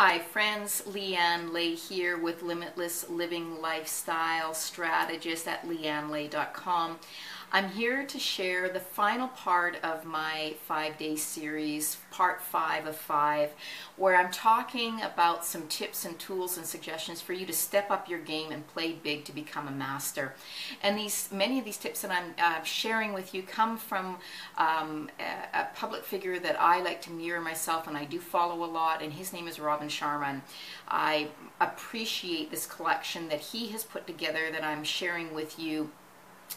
Hi friends, Lianne Lay here with Limitless Living Lifestyle Strategist at liannelay.com. I'm here to share the final part of my 5-day series, part 5 of 5, where I'm talking about some tips and tools and suggestions for you to step up your game and play big to become a master. And many of these tips that I'm sharing with you come from a public figure that I like to mirror myself, and I do follow a lot, and his name is Robin Sharma. And I appreciate this collection that he has put together that I'm sharing with you.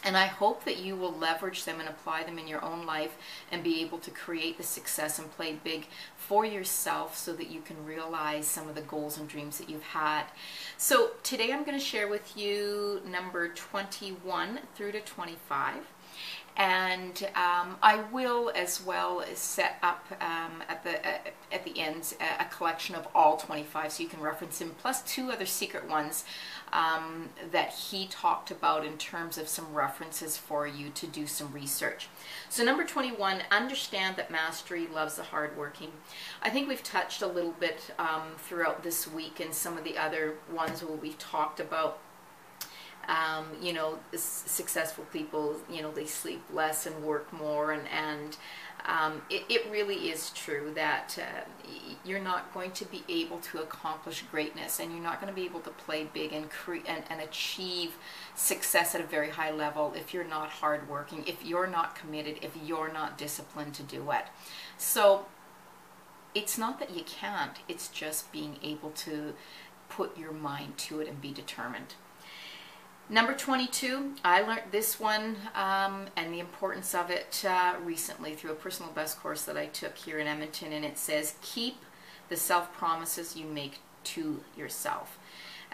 And I hope that you will leverage them and apply them in your own life and be able to create the success and play big for yourself so that you can realize some of the goals and dreams that you've had. So today I'm going to share with you number 21 through to 25. And I will as well set up at the end a collection of all 25 so you can reference them, plus 2 other secret ones that he talked about in terms of some references for you to do some research. So number 21, understand that mastery loves the hardworking. I think we've touched a little bit throughout this week and some of the other ones where we've talked about successful people, they sleep less and work more, and it really is true that you're not going to be able to accomplish greatness, and you're not going to be able to play big and achieve success at a very high level if you're not hardworking, if you're not committed, if you're not disciplined to do it. So it's not that you can't, it's just being able to put your mind to it and be determined. Number 22, I learned this one and the importance of it recently through a personal best course that I took here in Edmonton, and it says, keep the self-promises you make to yourself.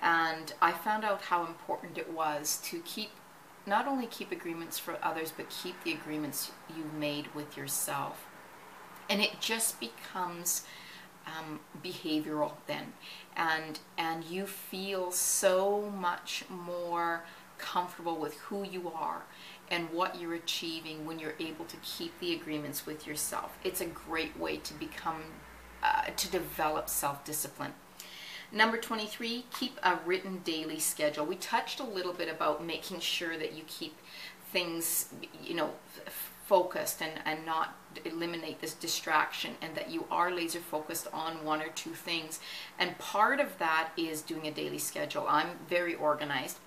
And I found out how important it was to not only keep agreements for others, but keep the agreements you've made with yourself. And it just becomes behavioral then, and you feel so much more comfortable with who you are and what you're achieving when you're able to keep the agreements with yourself. It's a great way to become to develop self-discipline. Number 23, keep a written daily schedule. We touched a little bit about making sure that you keep things, focused and not eliminate this distraction, and that you are laser focused on 1 or 2 things. And part of that is doing a daily schedule. I'm very organized,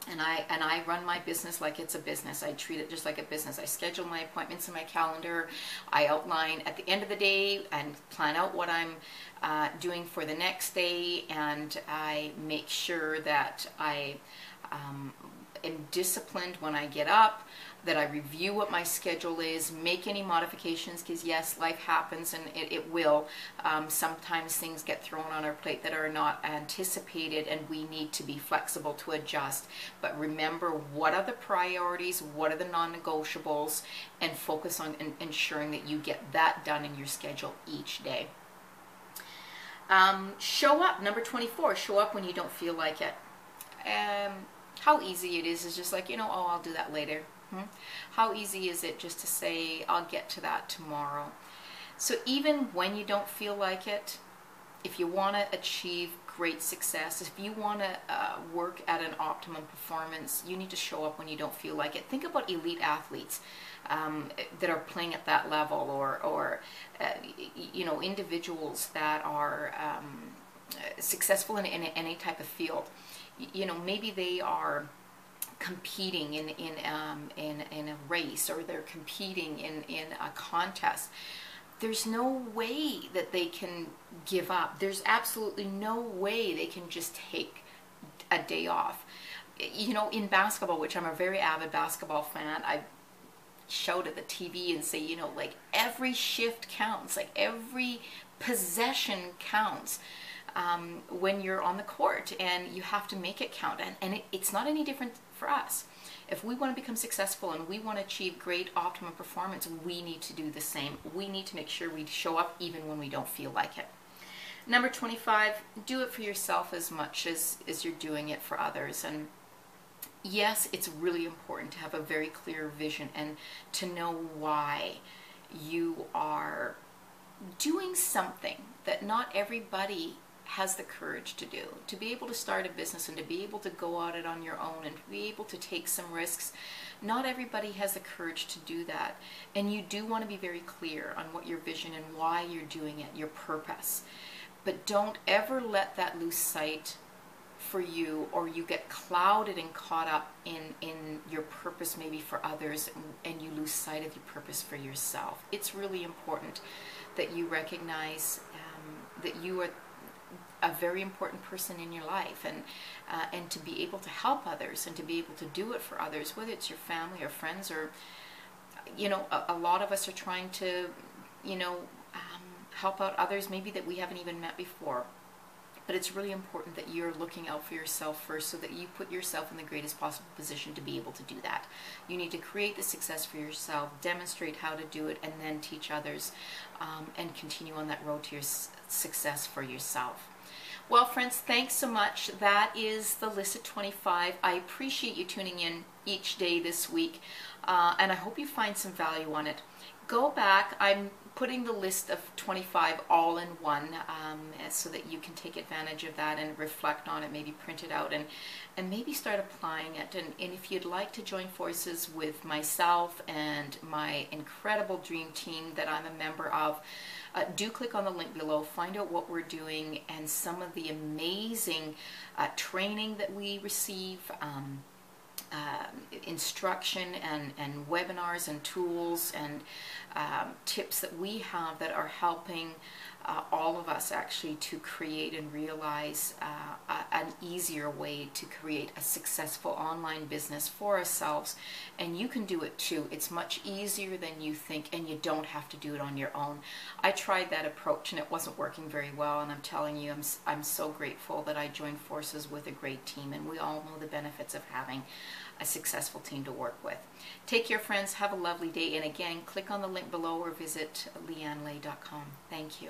and I run my business like it's a business. I treat it just like a business. I schedule my appointments in my calendar. I outline at the end of the day and plan out what I'm doing for the next day, and I make sure that I am disciplined when I get up, that I review what my schedule is, make any modifications, because yes, life happens, and it will. Sometimes things get thrown on our plate that are not anticipated, and we need to be flexible to adjust. But remember, what are the priorities, what are the non-negotiables, and focus on ensuring that you get that done in your schedule each day. Show up, number 24, show up when you don't feel like it. How easy it is just like, oh, I'll do that later. How easy is it just to say, I'll get to that tomorrow? So even when you don't feel like it, if you want to achieve great success, if you want to work at an optimum performance, you need to show up when you don't feel like it. Think about elite athletes that are playing at that level, or individuals that are successful in any type of field. Maybe they are competing in a race, or they're competing in a contest. There's no way that they can give up. There's absolutely no way they can just take a day off. In basketball, which I'm a very avid basketball fan, I shout at the TV and say, like, every shift counts, like every possession counts. When you're on the court, and you have to make it count, and it's not any different for us. If we want to become successful and we want to achieve great optimum performance, we need to do the same. We need to make sure we show up even when we don't feel like it. Number 25, do it for yourself as much as you're doing it for others. And yes, it's really important to have a very clear vision and to know why you are doing something that not everybody has the courage to do. To be able to start a business and to be able to go at it on your own and to be able to take some risks. Not everybody has the courage to do that. And you do want to be very clear on what your vision and why you're doing it, your purpose. But don't ever let that lose sight for you, or you get clouded and caught up in your purpose maybe for others, and you lose sight of your purpose for yourself. It's really important that you recognize that you are a very important person in your life, and to be able to help others and to be able to do it for others, whether it's your family or friends, or a lot of us are trying to help out others maybe that we haven't even met before. But it's really important that you're looking out for yourself first, so that you put yourself in the greatest possible position to be able to do that. You need to create the success for yourself, demonstrate how to do it, and then teach others, and continue on that road to your success for yourself. Well, friends, thanks so much. That is the list of 25. I appreciate you tuning in each day this week, and I hope you find some value on it. Go back. I'm putting the list of 25 all in one, so that you can take advantage of that and reflect on it, maybe print it out and maybe start applying it. And if you'd like to join forces with myself and my incredible dream team that I'm a member of, do click on the link below, find out what we're doing and some of the amazing training that we receive, instruction and webinars and tools and tips that we have that are helping all of us actually to create and realize an easier way to create a successful online business for ourselves. And you can do it too. It's much easier than you think, and you don't have to do it on your own. I tried that approach and it wasn't working very well, and I'm telling you, I'm so grateful that I joined forces with a great team, and we all know the benefits of having a successful team to work with. Take care, friends. Have a lovely day. And again, click on the link below or visit liannelay.com. Thank you.